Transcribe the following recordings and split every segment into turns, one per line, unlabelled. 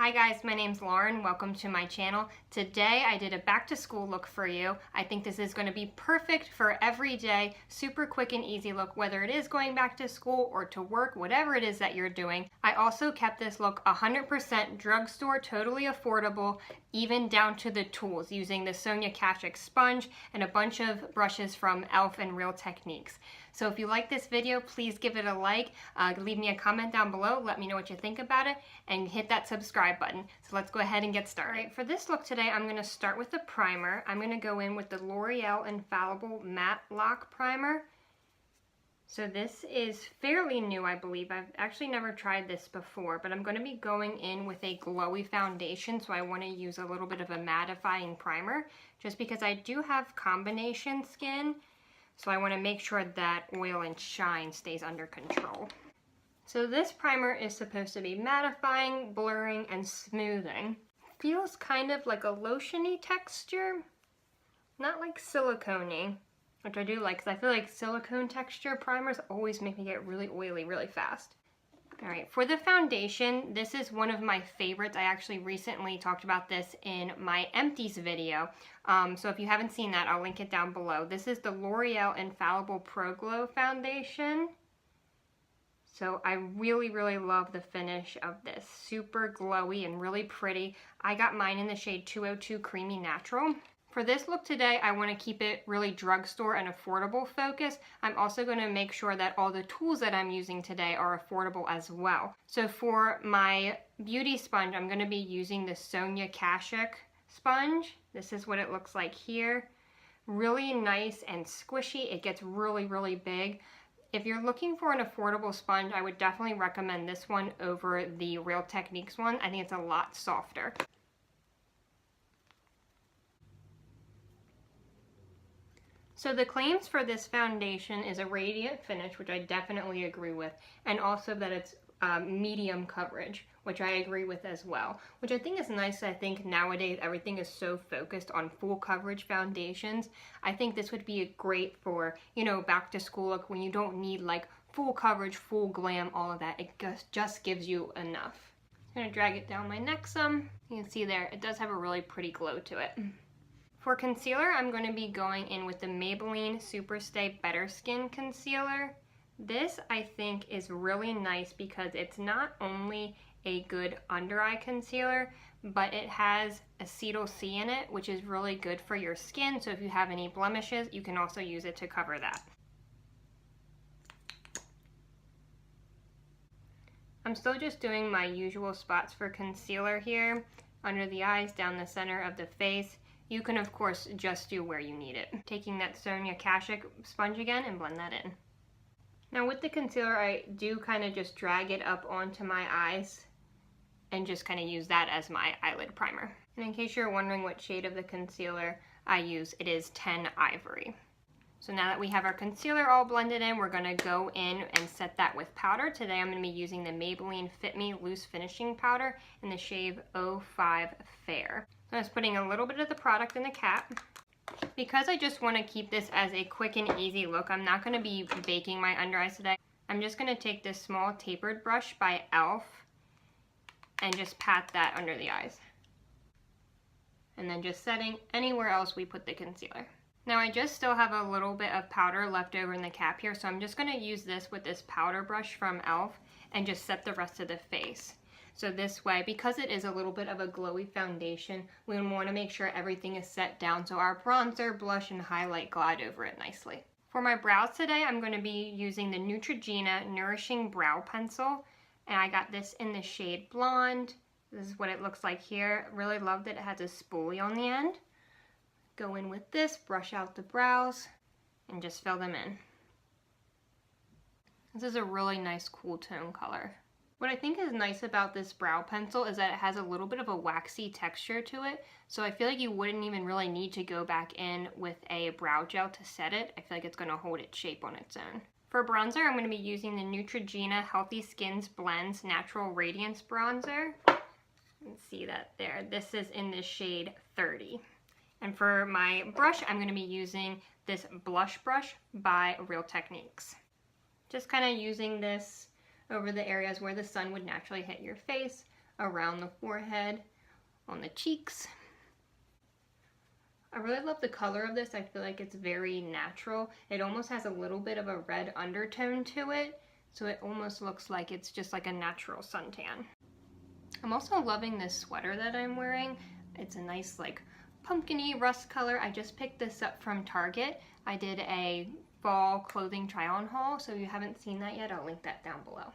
Hi guys, my name's Lauren. Welcome to my channel. Today I did a back to school look for you. I think this is going to be perfect for every day, super quick and easy look, whether it is going back to school or to work, whatever it is that you're doing. I also kept this look 100% drugstore, totally affordable, even down to the tools, using the Sonia Kashuk sponge and a bunch of brushes from e.l.f. and Real Techniques. So if you like this video, please give it a like, leave me a comment down below, let me know what you think about it, and hit that subscribe button. So let's go ahead and get started. All right, for this look today, I'm going to start with the primer. I'm going to go in with the L'Oreal Infallible Matte Lock Primer. So this is fairly new, I believe. I've actually never tried this before, but I'm going to be going in with a glowy foundation, so I want to use a little bit of a mattifying primer, just because I do have combination skin, so I want to make sure that oil and shine stays under control. So this primer is supposed to be mattifying, blurring, and smoothing. Feels kind of like a lotiony texture, not like silicone-y, which I do like because I feel like silicone texture primers always make me get really oily really fast. Alright, for the foundation, this is one of my favorites. I actually recently talked about this in my empties video. So if you haven't seen that, I'll link it down below. This is the L'Oreal Infallible Pro Glow Foundation. So I really, really love the finish of this. Super glowy and really pretty. I got mine in the shade 202 Creamy Natural. For this look today, I want to keep it really drugstore and affordable focus. I'm also going to make sure that all the tools that I'm using today are affordable as well. So for my beauty sponge, I'm going to be using the Sonia Kashuk sponge. This is what it looks like here. Really nice and squishy. It gets really, really big. If you're looking for an affordable sponge, I would definitely recommend this one over the Real Techniques one. I think it's a lot softer. So the claims for this foundation is a radiant finish, which I definitely agree with, and also that it's medium coverage, which I agree with as well, which I think is nice. I think nowadays everything is so focused on full coverage foundations. I think this would be great for, you know, back to school look when you don't need like full coverage, full glam, all of that. It just gives you enough. I'm gonna drag it down my neck some. You can see there, it does have a really pretty glow to it. For concealer, I'm going to be going in with the Maybelline Superstay Better Skin Concealer. This, I think, is really nice because it's not only a good under eye concealer, but it has acetyl C in it, which is really good for your skin. So if you have any blemishes, you can also use it to cover that. I'm still just doing my usual spots for concealer here, under the eyes, down the center of the face. You can, of course, just do where you need it. Taking that Sonia Kashuk sponge again and blend that in. Now with the concealer, I do kind of just drag it up onto my eyes and just kind of use that as my eyelid primer. And in case you're wondering what shade of the concealer I use, it is 10 Ivory. So now that we have our concealer all blended in, we're going to go in and set that with powder. Today I'm going to be using the Maybelline Fit Me Loose Finishing Powder in the shade 05 Fair. So I'm just putting a little bit of the product in the cap. Because I just want to keep this as a quick and easy look, I'm not going to be baking my under eyes today. I'm just going to take this small tapered brush by e.l.f. and just pat that under the eyes. And then just setting anywhere else we put the concealer. Now I just still have a little bit of powder left over in the cap here, so I'm just going to use this with this powder brush from e.l.f. and just set the rest of the face. So this way, because it is a little bit of a glowy foundation, we want to make sure everything is set down so our bronzer, blush, and highlight glide over it nicely. For my brows today, I'm going to be using the Neutrogena Nourishing Brow Pencil, and I got this in the shade Blonde. This is what it looks like here. Really love that it has a spoolie on the end. Go in with this, brush out the brows, and just fill them in. This is a really nice cool tone color. What I think is nice about this brow pencil is that it has a little bit of a waxy texture to it, so I feel like you wouldn't even really need to go back in with a brow gel to set it. I feel like it's going to hold its shape on its own. For bronzer, I'm going to be using the Neutrogena Healthy Skins Blends Natural Radiance Bronzer. You can see that there. This is in the shade 30. And for my brush, I'm going to be using this blush brush by Real Techniques. Just kind of using this over the areas where the sun would naturally hit your face. around the forehead, on the cheeks. I really love the color of this. I feel like it's very natural. It almost has a little bit of a red undertone to it, so it almost looks like it's just like a natural suntan. I'm also loving this sweater that I'm wearing. It's a nice like pumpkin-y rust color. I just picked this up from Target. I did a fall clothing try-on haul, so if you haven't seen that yet, I'll link that down below.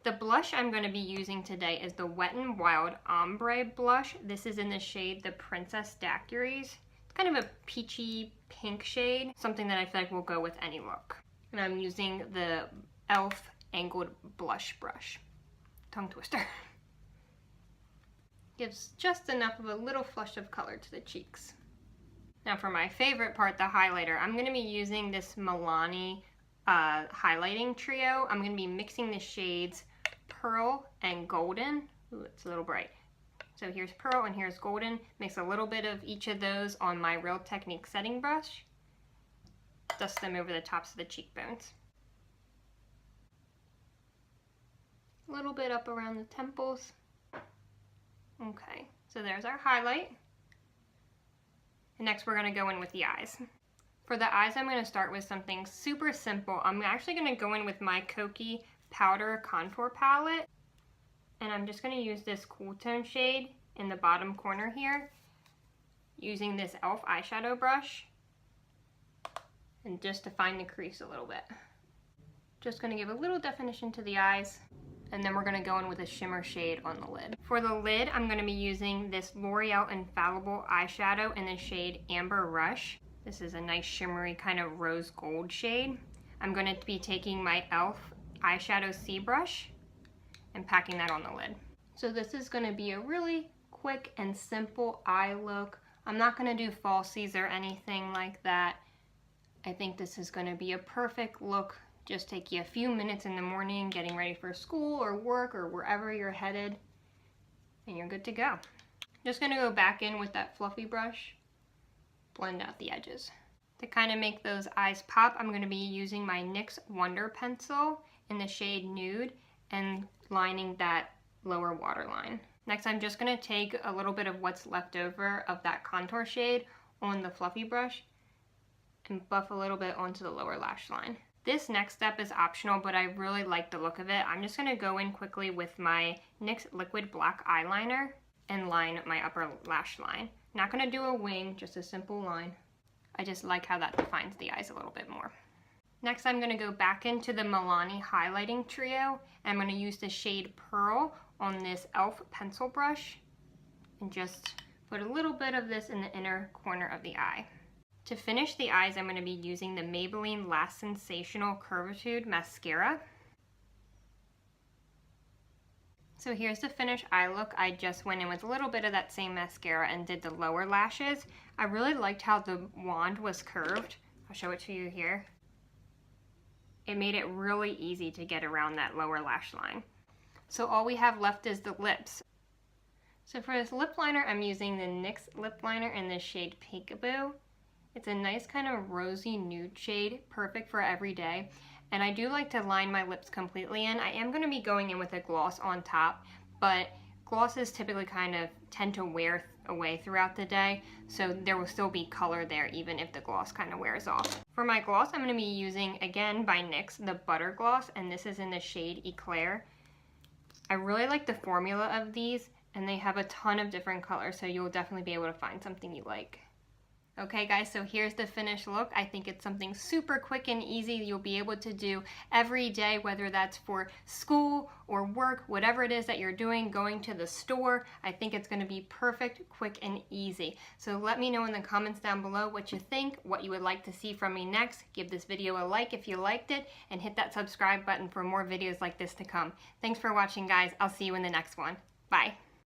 The blush I'm going to be using today is the Wet n Wild Ombre blush. This is in the shade the Princess Daiquries. It's kind of a peachy pink shade, something that I feel like will go with any look. And I'm using the e.l.f. angled blush brush. Tongue twister. Gives just enough of a little flush of color to the cheeks. Now for my favorite part, the highlighter, I'm going to be using this Milani highlighting trio. I'm going to be mixing the shades Pearl and Golden. Ooh, it's a little bright. So here's Pearl and here's Golden. Mix a little bit of each of those on my Real Technique setting brush. Dust them over the tops of the cheekbones. A little bit up around the temples. Okay, so there's our highlight. And next we're going to go in with the eyes. For the eyes, I'm going to start with something super simple. I'm actually going to go in with my Kokie Powder Contour Palette. And I'm just going to use this cool tone shade in the bottom corner here, using this e.l.f. eyeshadow brush, and just define the crease a little bit. Just going to give a little definition to the eyes, and then we're going to go in with a shimmer shade on the lid. For the lid, I'm going to be using this L'Oreal Infallible eyeshadow in the shade Amber Rush. This is a nice shimmery kind of rose gold shade. I'm going to be taking my e.l.f. eyeshadow C brush and packing that on the lid. So this is going to be a really quick and simple eye look. I'm not going to do falsies or anything like that. I think this is going to be a perfect look. Just take you a few minutes in the morning getting ready for school or work or wherever you're headed, and you're good to go. Just going to go back in with that fluffy brush, blend out the edges. To kind of make those eyes pop, I'm going to be using my NYX Wonder Pencil in the shade Nude and lining that lower waterline. Next, I'm just going to take a little bit of what's left over of that contour shade on the fluffy brush and buff a little bit onto the lower lash line. This next step is optional, but I really like the look of it. I'm just going to go in quickly with my NYX Liquid Black Eyeliner and line my upper lash line. Not going to do a wing, just a simple line. I just like how that defines the eyes a little bit more. Next, I'm going to go back into the Milani highlighting trio, and I'm going to use the shade Pearl on this e.l.f. pencil brush and just put a little bit of this in the inner corner of the eye. To finish the eyes, I'm going to be using the Maybelline Lash Sensational Curvitude Mascara. So here's the finished eye look. I just went in with a little bit of that same mascara and did the lower lashes. I really liked how the wand was curved. I'll show it to you here. It made it really easy to get around that lower lash line. So all we have left is the lips. So for this lip liner, I'm using the NYX Lip Liner in the shade Peekaboo. It's a nice kind of rosy nude shade, perfect for every day. And I do like to line my lips completely in. I am going to be going in with a gloss on top, but glosses typically kind of tend to wear away throughout the day, so there will still be color there even if the gloss kind of wears off. For my gloss, I'm going to be using, again by NYX, the Butter Gloss, and this is in the shade Eclair. I really like the formula of these, and they have a ton of different colors, so you'll definitely be able to find something you like. Okay guys, so here's the finished look. I think it's something super quick and easy you'll be able to do every day, whether that's for school or work, whatever it is that you're doing, going to the store. I think it's going to be perfect, quick, and easy. So let me know in the comments down below what you think, what you would like to see from me next. Give this video a like if you liked it, and hit that subscribe button for more videos like this to come. Thanks for watching, guys. I'll see you in the next one. Bye.